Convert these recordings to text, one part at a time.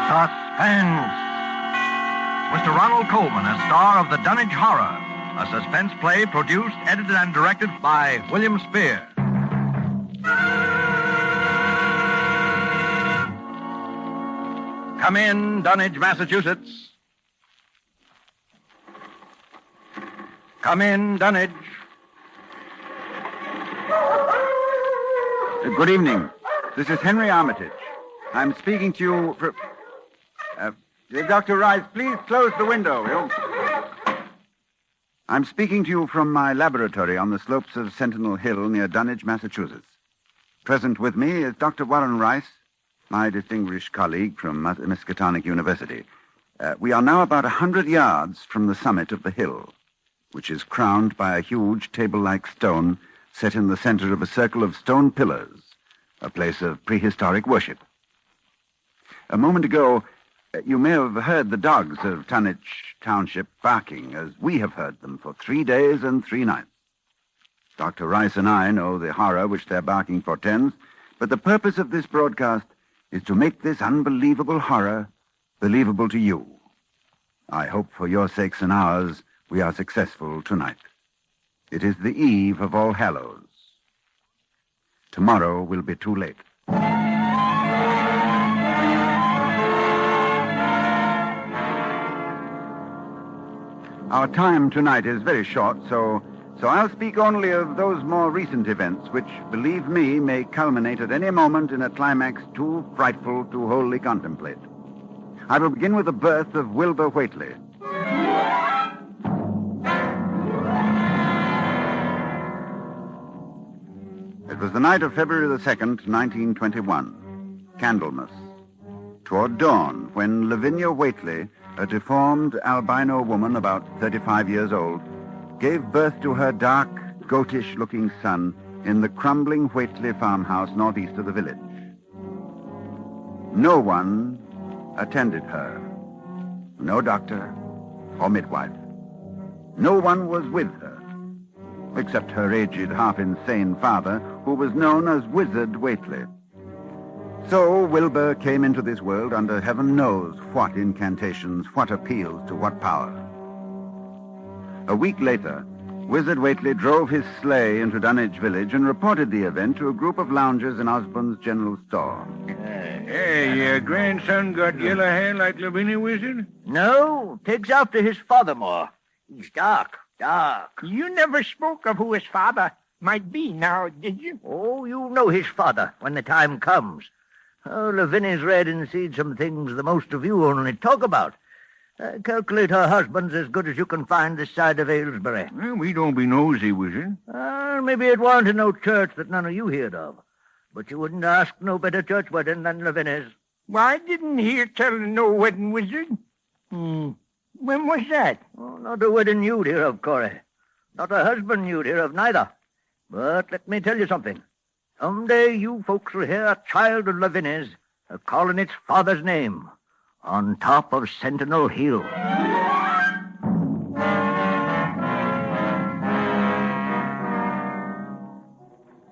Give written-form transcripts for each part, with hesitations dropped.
Suspense. Mr. Ronald Colman, a star of the Dunwich Horror, a suspense play produced, edited, and directed by William Spear. Come in, Dunwich, Massachusetts. Come in, Dunwich. Good evening. This is Henry Armitage. I'm speaking to you for... Dr. Rice, please close the window. I'm speaking to you from my laboratory on the slopes of Sentinel Hill near Dunwich, Massachusetts. Present with me is Dr. Warren Rice, my distinguished colleague from Miskatonic University. We are now about 100 yards from the summit of the hill, which is crowned by a huge table-like stone set in the center of a circle of stone pillars, a place of prehistoric worship. A moment ago, you may have heard the dogs of Dunwich Township barking, as we have heard them for 3 days and 3 nights. Dr. Rice and I know the horror which their barking portends, but the purpose of this broadcast is to make this unbelievable horror believable to you. I hope for your sakes and ours we are successful tonight. It is the eve of All Hallows. Tomorrow will be too late. Our time tonight is very short, so I'll speak only of those more recent events which, believe me, may culminate at any moment in a climax too frightful to wholly contemplate. I will begin with the birth of Wilbur Whately. It was the night of February the 2nd, 1921, Candlemas, toward dawn, when Lavinia Whately, a deformed albino woman about 35 years old, gave birth to her dark, goatish-looking son in the crumbling Whately farmhouse northeast of the village. No one attended her. No doctor or midwife. No one was with her, except her aged, half-insane father, who was known as Wizard Whately. So Wilbur came into this world under heaven knows what incantations, what appeals to what power. A week later, Wizard Whately drove his sleigh into Dunwich village and reported the event to a group of loungers in Osborne's general store. Hey, your grandson got yellow hair like Lavinia, Wizard? No, takes after his father more. He's dark. You never spoke of who his father might be now, did you? Oh, you'll know his father when the time comes. Oh, Lavinia's read and seen some things the most of you only talk about. I calculate her husband's as good as you can find this side of Aylesbury. Well, we don't be nosy, Wizard. Maybe it warn't in no church that none of you heard of. But you wouldn't ask no better church wedding than Lavinia's. Well, I didn't hear tell of no wedding, Wizard. When was that? Oh, not a wedding you'd hear of, Corey. Not a husband you'd hear of, neither. But let me tell you something. Someday you folks will hear a child of Lavinia's calling its father's name on top of Sentinel Hill.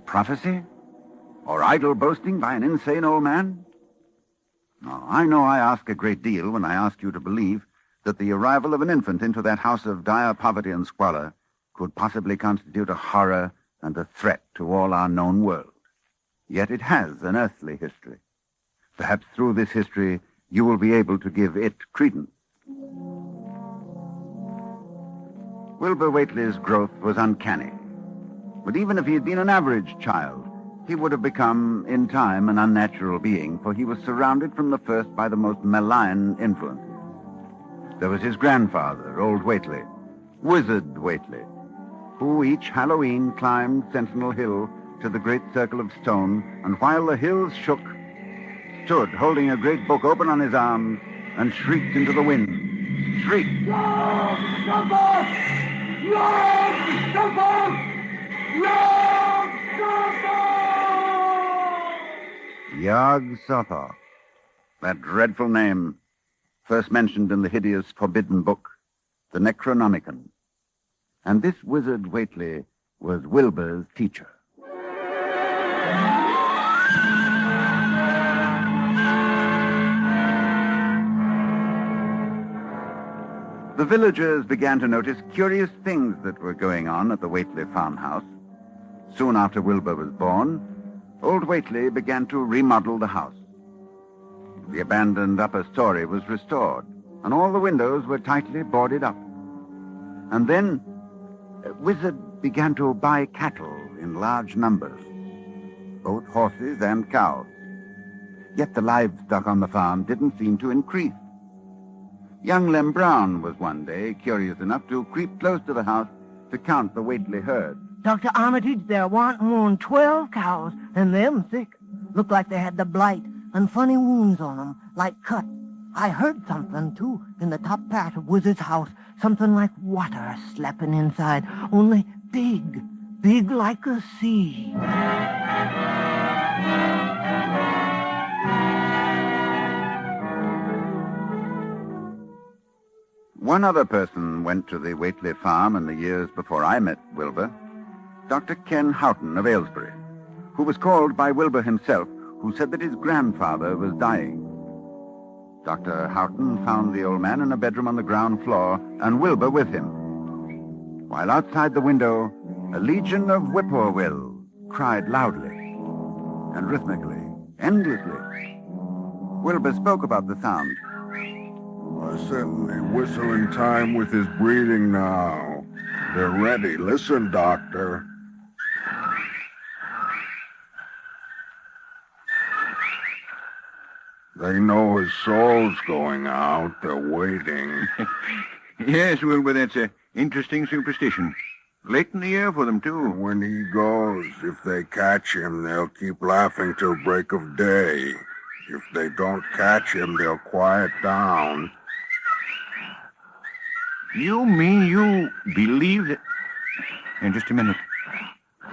Prophecy? Or idle boasting by an insane old man? No, I know I ask a great deal when I ask you to believe that the arrival of an infant into that house of dire poverty and squalor could possibly constitute a horror and a threat to all our known world. Yet it has an earthly history. Perhaps through this history you will be able to give it credence. Wilbur Whately's growth was uncanny. But even if he had been an average child, he would have become, in time, an unnatural being, for he was surrounded from the first by the most malign influences. There was his grandfather, old Whately, Wizard Whately, who each Halloween climbed Sentinel Hill to the great circle of stone, and while the hills shook, stood holding a great book open on his arm and shrieked into the wind. Shrieked. Yog-Sothoth, that dreadful name, first mentioned in the hideous forbidden book, the Necronomicon. And this Wizard Whately was Wilbur's teacher. The villagers began to notice curious things that were going on at the Whately farmhouse. Soon after Wilbur was born, old Whately began to remodel the house. The abandoned upper story was restored, and all the windows were tightly boarded up. And then, Wizard began to buy cattle in large numbers, both horses and cows. Yet the livestock on the farm didn't seem to increase. Young Lem Brown was one day curious enough to creep close to the house to count the Whately herd. Dr. Armitage, there warn't more'n 12 cows, and them thick. Looked like they had the blight and funny wounds on 'em, like cut. I heard something, too, in the top part of Wizard's house, something like water slapping inside, only big like a sea. One other person went to the Whately farm in the years before I met Wilbur, Dr. Ken Houghton of Aylesbury, who was called by Wilbur himself, who said that his grandfather was dying. Dr. Houghton found the old man in a bedroom on the ground floor, and Wilbur with him. While outside the window, a legion of whippoorwills cried loudly and rhythmically, endlessly. Wilbur spoke about the sound. Listen, they whistle in time with his breathing now. They're ready. Listen, Doctor. They know his soul's going out. They're waiting. Yes, Wilbur, that's an interesting superstition. Late in the year for them, too. When he goes, if they catch him, they'll keep laughing till break of day. If they don't catch him, they'll quiet down. You mean you believe that... In just a minute.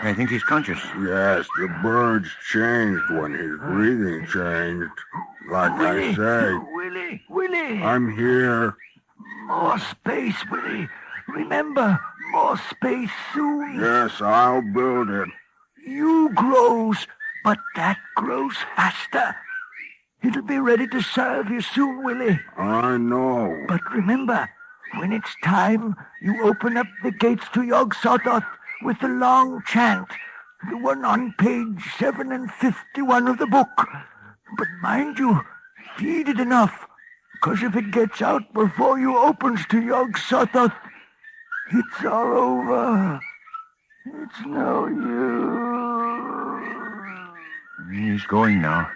I think he's conscious. Yes, the birds changed when his breathing changed. Like Willie, I say, Willie. I'm here. More space, Willie. Remember, more space soon. Yes, I'll build it. You grows, but that grows faster. It'll be ready to serve you soon, Willie. I know. But remember, when it's time, you open up the gates to Yog Sothoth with the long chant, the one on page 751 of the book. But mind you, feed it enough, 'cause if it gets out before you opens to Yog Sothoth, it's all over. It's no use. He's going now.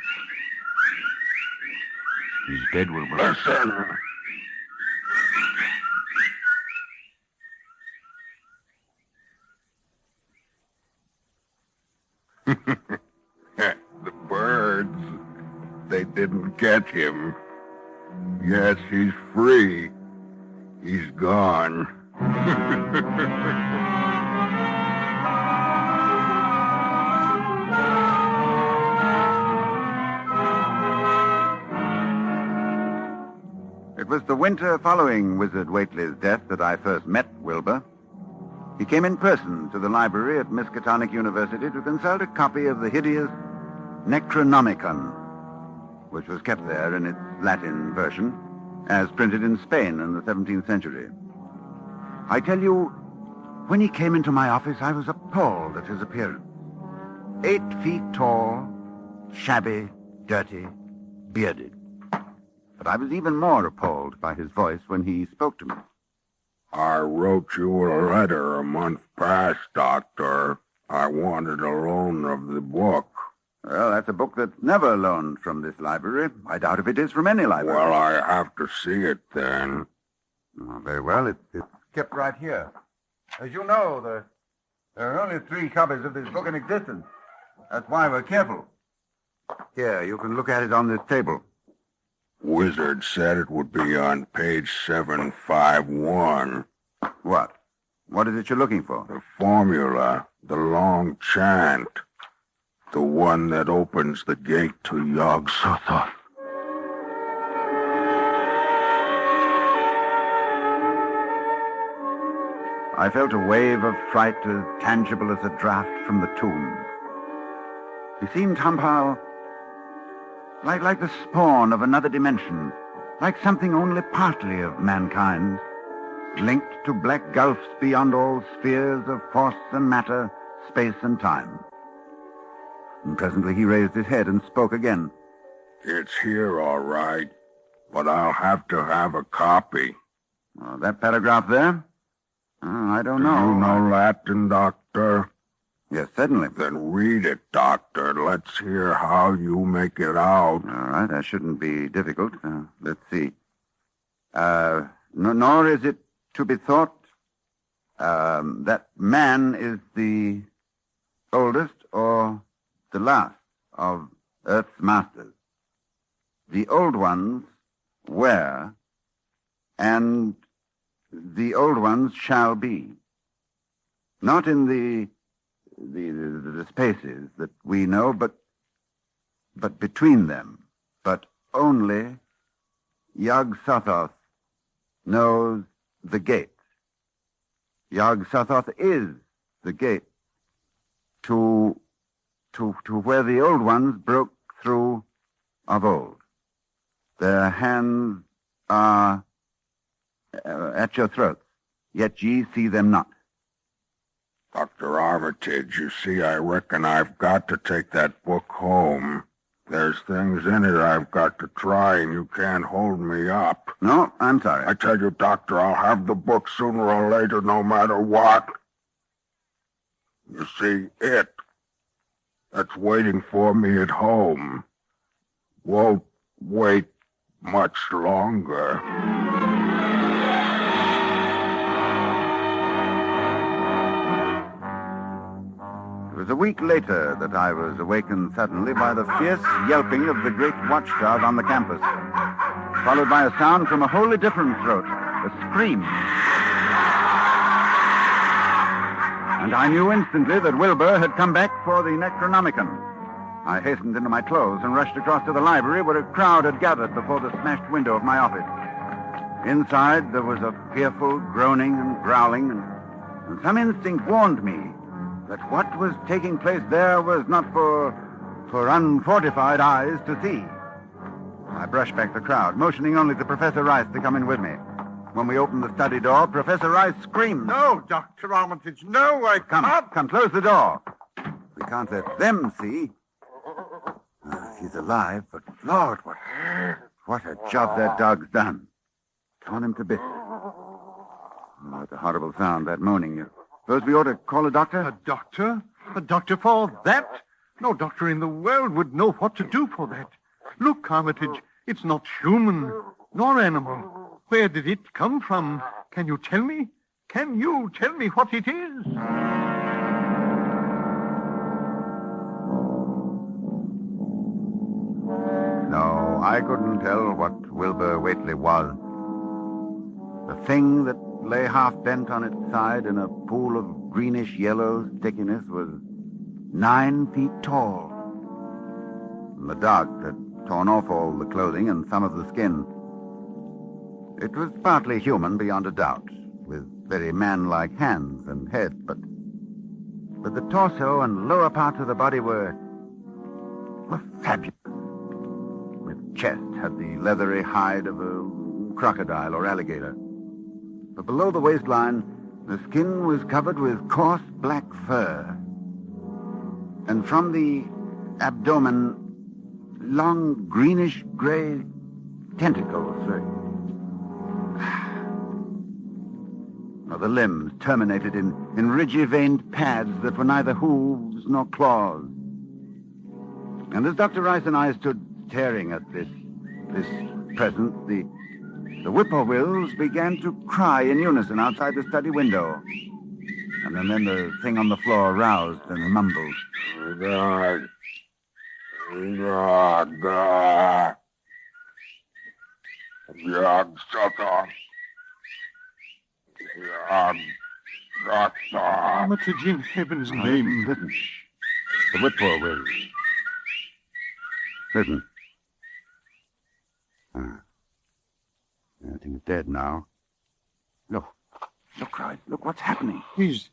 He's dead, Wilbur. Listen. The birds, they didn't get him. Yes, he's free. He's gone. It was the winter following Wizard Whately's death that I first met Wilbur. He came in person to the library at Miskatonic University to consult a copy of the hideous Necronomicon, which was kept there in its Latin version, as printed in Spain in the 17th century. I tell you, when he came into my office, I was appalled at his appearance. 8 feet tall, shabby, dirty, bearded. But I was even more appalled by his voice when he spoke to me. I wrote you a letter a month past, Doctor. I wanted a loan of the book. Well, that's a book that's never loaned from this library. I doubt if it is from any library. Well, I have to see it then. Oh, very well. It's kept right here. As you know, there are only 3 copies of this book in existence. That's why we're careful. Here, you can look at it on this table. Wizard said it would be on page 751. What? What is it you're looking for? The formula, the long chant. The one that opens the gate to Yog Sothoth. I felt a wave of fright as tangible as a draft from the tomb. He seemed somehow like the spawn of another dimension, like something only partly of mankind, linked to black gulfs beyond all spheres of force and matter, space and time. And presently he raised his head and spoke again. It's here, all right, but I'll have to have a copy. That paragraph there? I don't know. Do you know Latin, Doctor? Yes, certainly. Then read it, Doctor. Let's hear how you make it out. All right, that shouldn't be difficult. Let's see. Nor is it to be thought that man is the oldest or the last of Earth's masters. The old ones were, and the old ones shall be. Not in the spaces that we know, but between them. But only Yog-Sothoth knows the gate. Yog-Sothoth is the gate to where the old ones broke through of old. Their hands are at your throats, yet ye see them not. Dr. Armitage, you see, I reckon I've got to take that book home. There's things in it I've got to try, and you can't hold me up. No, I'm sorry. I tell you, Doctor, I'll have the book sooner or later, no matter what. You see, that's waiting for me at home won't wait much longer. It was a week later that I was awakened suddenly by the fierce yelping of the great watchdog on the campus, followed by a sound from a wholly different throat, a scream. And I knew instantly that Wilbur had come back for the Necronomicon. I hastened into my clothes and rushed across to the library where a crowd had gathered before the smashed window of my office. Inside there was a fearful groaning and growling, and some instinct warned me that what was taking place there was not for unfortified eyes to see. I brushed back the crowd, motioning only to Professor Rice to come in with me. When we opened the study door, Professor Rice screamed. No, Dr. Armitage, no, I can't. Come, close the door. We can't let them see. He's alive, but Lord, what a job that dog's done. Torn him to bits. What a horrible sound, that moaning. Suppose we ought to call a doctor? A doctor? A doctor for that? No doctor in the world would know what to do for that. Look, Armitage, it's not human, nor animal. Where did it come from? Can you tell me? Can you tell me what it is? No, I couldn't tell what Wilbur Whately was. The thing that lay half bent on its side in a pool of greenish-yellow stickiness was 9 feet tall. And the dog had torn off all the clothing and some of the skin. It was partly human, beyond a doubt, with very man-like hands and head, but the torso and lower parts of the body were fabulous. Its chest had the leathery hide of a crocodile or alligator. But below the waistline, the skin was covered with coarse black fur. And from the abdomen, long greenish-gray tentacles. The limbs terminated in ridgy-veined pads that were neither hooves nor claws. And as Dr. Rice and I stood staring at this present, the whippoorwills began to cry in unison outside the study window. And then the thing on the floor roused and mumbled. God. God. God. Yog-Sothoth. Yog-Sothoth. Armitage, in heaven's name. Listen. The whippoorwills. Listen. I think it's dead now. Look, Rice. Look what's happening. He's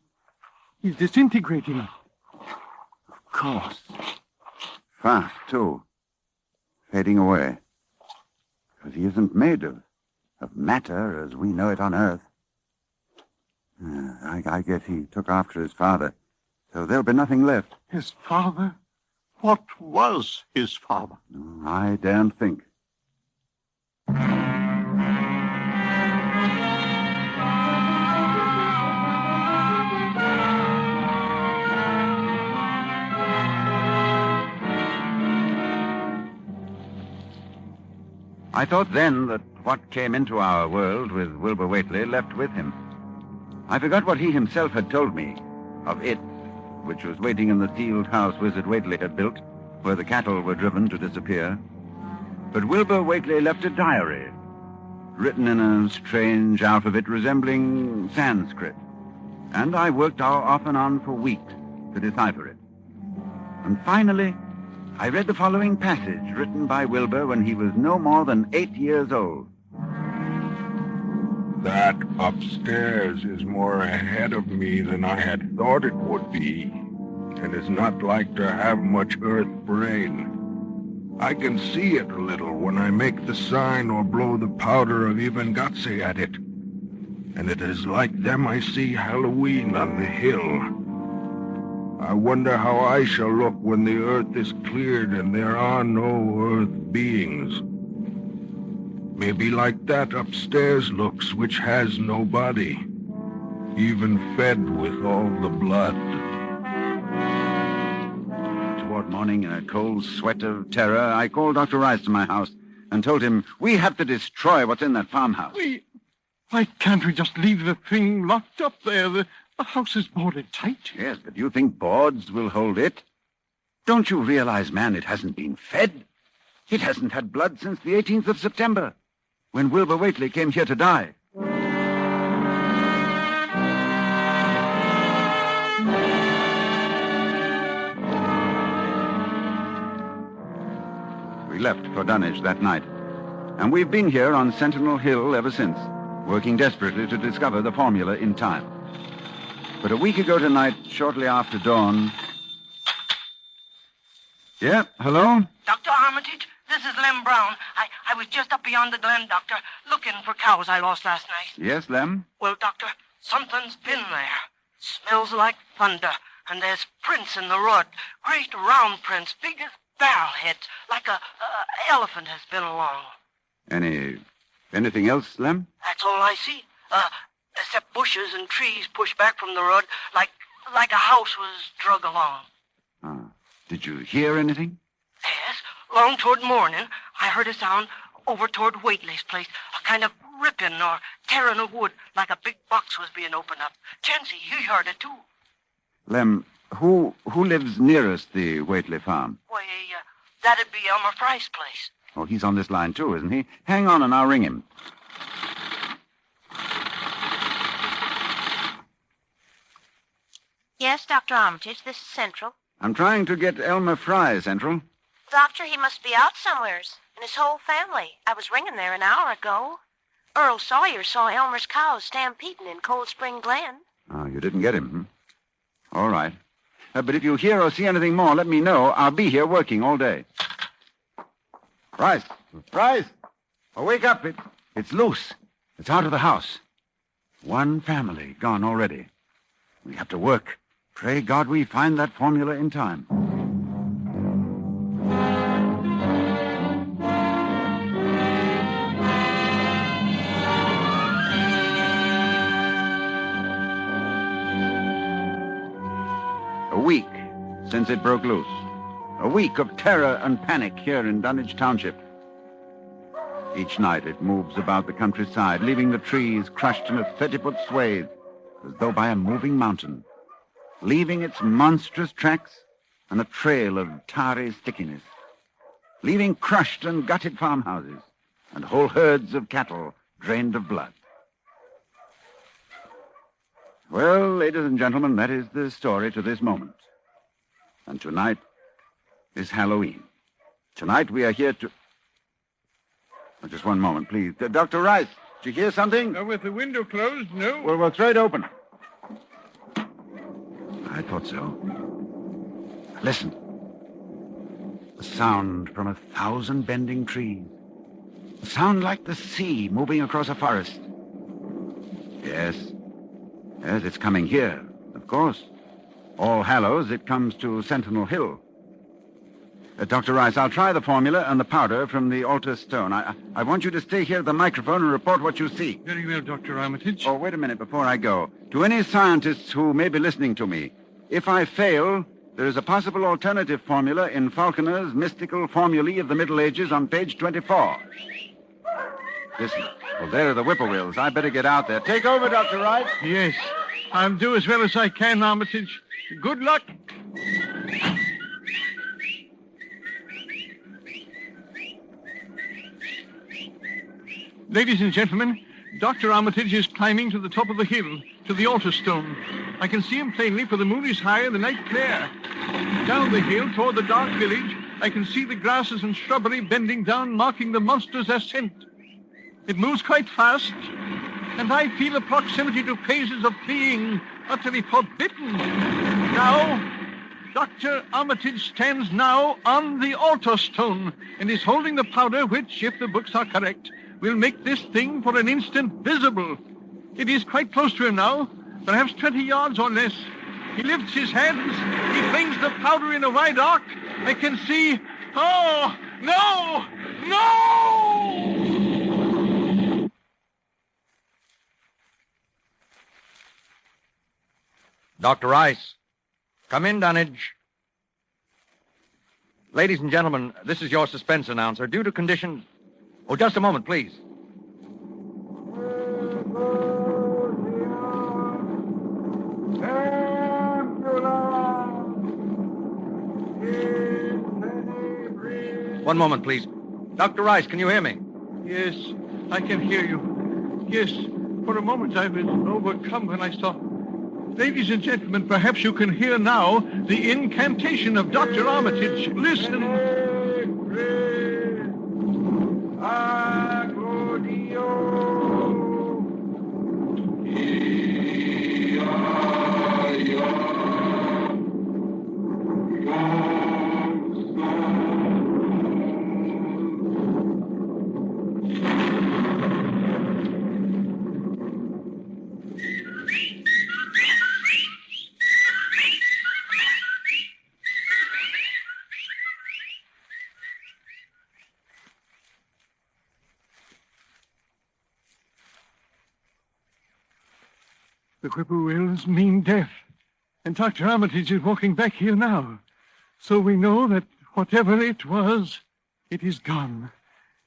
disintegrating. Of course. Fast, too. Fading away. Because he isn't made of matter as we know it on Earth. I guess he took after his father, so there'll be nothing left. His father? What was his father? I daren't think. I thought then that what came into our world with Wilbur Whately left with him. I forgot what he himself had told me of it, which was waiting in the sealed house Wizard Whately had built, where the cattle were driven to disappear. But Wilbur Whately left a diary, written in a strange alphabet resembling Sanskrit, and I worked off and on for weeks to decipher it. And finally, I read the following passage written by Wilbur when he was no more than 8 years old. That upstairs is more ahead of me than I had thought it would be, and is not like to have much earth brain. I can see it a little when I make the sign or blow the powder of Evengatse at it, and it is like them I see Halloween on the hill. I wonder how I shall look when the earth is cleared and there are no earth beings. Maybe like that upstairs looks, which has no body, even fed with all the blood. Toward morning, in a cold sweat of terror, I called Dr. Rice to my house and told him we have to destroy what's in that farmhouse. Why can't we just leave the thing locked up there? The house is boarded tight. Yes, but you think boards will hold it? Don't you realize, man, it hasn't been fed? It hasn't had blood since the 18th of September, when Wilbur Whately came here to die. We left for Dunwich that night, and we've been here on Sentinel Hill ever since, working desperately to discover the formula in time. But a week ago tonight, shortly after dawn... Yeah, hello? Dr. Armitage, this is Lem Brown. I was just up beyond the glen, Doctor, looking for cows I lost last night. Yes, Lem? Well, Doctor, something's been there. Smells like thunder, and there's prints in the road. Great round prints, big as barrel heads, like a elephant has been along. Anything else, Lem? That's all I see. Except bushes and trees pushed back from the road, like a house was drug along. Did you hear anything? Yes, long toward morning, I heard a sound over toward Whately's place, a kind of ripping or tearing of wood, like a big box was being opened up. Chancey, you heard it too. Lem, who lives nearest the Whately farm? Why, that'd be Elmer Fry's place. Oh, he's on this line too, isn't he? Hang on and I'll ring him. Yes, Dr. Armitage, this is Central. I'm trying to get Elmer Fry, Central. Doctor, he must be out somewheres, and his whole family. I was ringing there an hour ago. Earl Sawyer saw Elmer's cows stampeding in Cold Spring Glen. Oh, you didn't get him, All right. But if you hear or see anything more, let me know. I'll be here working all day. Rice! Oh, wake up. It's loose. It's out of the house. One family gone already. We have to work. Pray God we find that formula in time. A week since it broke loose. A week of terror and panic here in Dunwich Township. Each night it moves about the countryside, leaving the trees crushed in a 30-foot swathe, as though by a moving mountain, leaving its monstrous tracks and a trail of tarry stickiness, leaving crushed and gutted farmhouses and whole herds of cattle drained of blood. Well, ladies and gentlemen, that is the story to this moment. And tonight is Halloween. Tonight we are here to... Oh, just one moment, please. Dr. Rice, did you hear something? With the window closed, no. Well, we'll throw it open. I thought so. Listen. A sound from 1,000 bending trees. A sound like the sea moving across a forest. Yes. Yes, it's coming here, of course. All Hallows, it comes to Sentinel Hill. Dr. Rice, I'll try the formula and the powder from the altar stone. I want you to stay here at the microphone and report what you see. Very well, Dr. Armitage. Oh, wait a minute before I go. To any scientists who may be listening to me, if I fail, there is a possible alternative formula in Falconer's Mystical Formulae of the Middle Ages on page 24. Listen. Well, there are the whippoorwills. I better get out there. Take over, Dr. Wright. Yes, I'll do as well as I can, Armitage. Good luck. Ladies and gentlemen, Dr. Armitage is climbing to the top of the hill, to the altar stone. I can see him plainly, for the moon is high and the night clear. Down the hill, toward the dark village, I can see the grasses and shrubbery bending down, marking the monster's ascent. It moves quite fast, and I feel a proximity to places of being utterly forbidden. Now, Dr. Armitage stands now on the altar stone and is holding the powder which, if the books are correct, will make this thing for an instant visible. It is quite close to him now, perhaps 20 yards or less. He lifts his hands. He flings the powder in a wide arc. I can see... Oh, no! No! Dr. Rice. Come in, Dunwich. Ladies and gentlemen, this is your suspense announcer. Due to conditions... Oh, just a moment, please. One moment, please. Dr. Rice, can you hear me? Yes, I can hear you. Yes, for a moment I was overcome when I saw... Ladies and gentlemen, perhaps you can hear now the incantation of Dr. Armitage. Listen. The whippoorwills mean death, and Dr. Armitage is walking back here now. So we know that whatever it was, it is gone.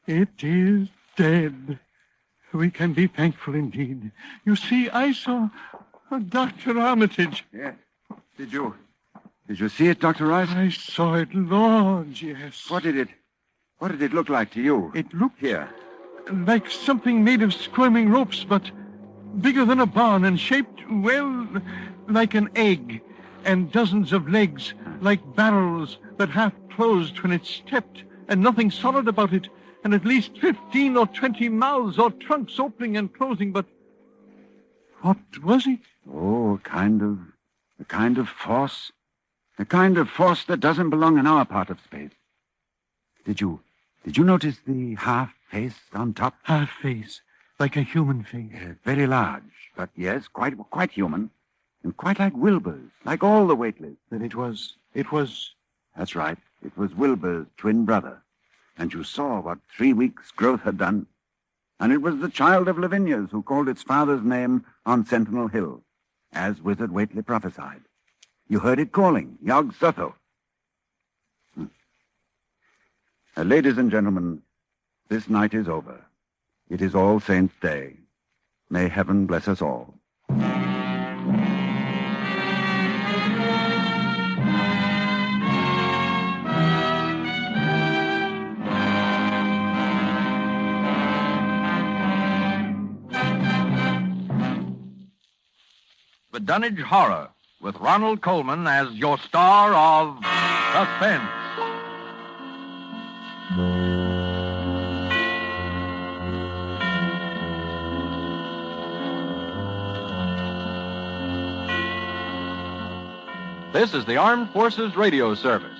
It is dead. We can be thankful indeed. You see, I saw Dr. Armitage. Yes. Did you see it, Dr. Rice? I saw it, Lord, yes. What did it look like to you? It looked here. Like something made of squirming ropes, but bigger than a barn and shaped, well, like an egg, and dozens of legs, like barrels that half closed when it stepped, and nothing solid about it, and at least 15 or 20 mouths or trunks opening and closing, but what was it? Oh, a kind of force. A kind of force that doesn't belong in our part of space. Did you notice the half face on top? Half face. Like a human face. Very large, but yes, quite human. And quite like Wilbur's, like all the Waitley's. Then it was... That's right. It was Wilbur's twin brother. And you saw what 3 weeks' growth had done. And it was the child of Lavinia's who called its father's name on Sentinel Hill, as Wizard Waitley prophesied. You heard it calling, Yog Sotho. Ladies and gentlemen, this night is over. It is All Saints' Day. May heaven bless us all. The Dunwich Horror, with Ronald Colman as your star of Suspense. This is the Armed Forces Radio Service.